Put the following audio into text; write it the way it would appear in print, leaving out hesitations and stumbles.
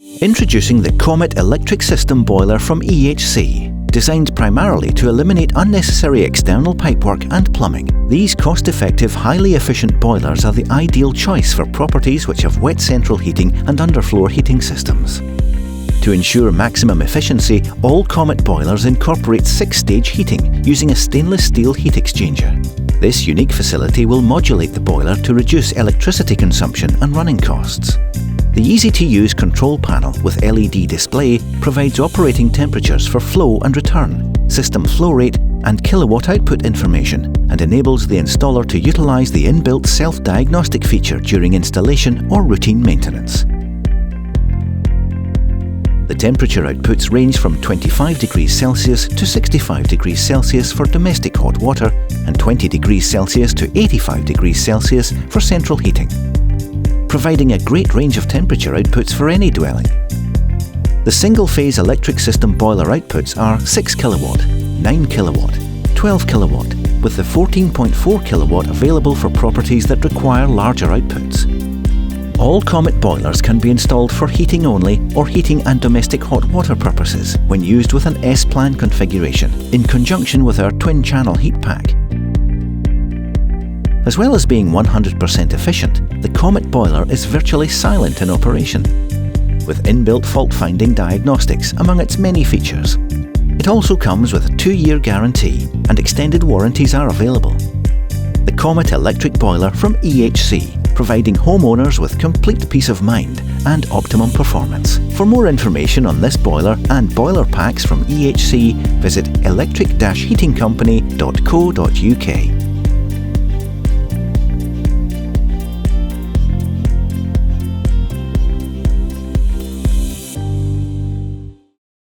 Introducing the Comet electric system boiler from EHC. Designed primarily to eliminate unnecessary external pipework and plumbing, these cost-effective, highly efficient boilers are the ideal choice for properties which have wet central heating and underfloor heating systems. To ensure maximum efficiency, all Comet boilers incorporate 6-stage heating using a stainless steel heat exchanger. This unique facility will modulate the boiler to reduce electricity consumption and running costs. The easy-to-use control panel with LED display provides operating temperatures for flow and return, system flow rate and kilowatt output information, and enables the installer to utilize the inbuilt self-diagnostic feature during installation or routine maintenance. The temperature outputs range from 25 degrees Celsius to 65 degrees Celsius for domestic hot water and 20 degrees Celsius to 85 degrees Celsius for central heating, providing a great range of temperature outputs for any dwelling. The single-phase electric system boiler outputs are 6 kilowatt, 9 kilowatt, 12 kilowatt, with the 14.4 kilowatt available for properties that require larger outputs. All Comet boilers can be installed for heating only or heating and domestic hot water purposes when used with an S-plan configuration in conjunction with our twin-channel heat pack. As well as being 100% efficient, the Comet boiler is virtually silent in operation, with inbuilt fault-finding diagnostics among its many features. It also comes with a 2-year guarantee and extended warranties are available. The Comet electric boiler from EHC, providing homeowners with complete peace of mind and optimum performance. For more information on this boiler and boiler packs from EHC, visit electric-heatingcompany.co.uk.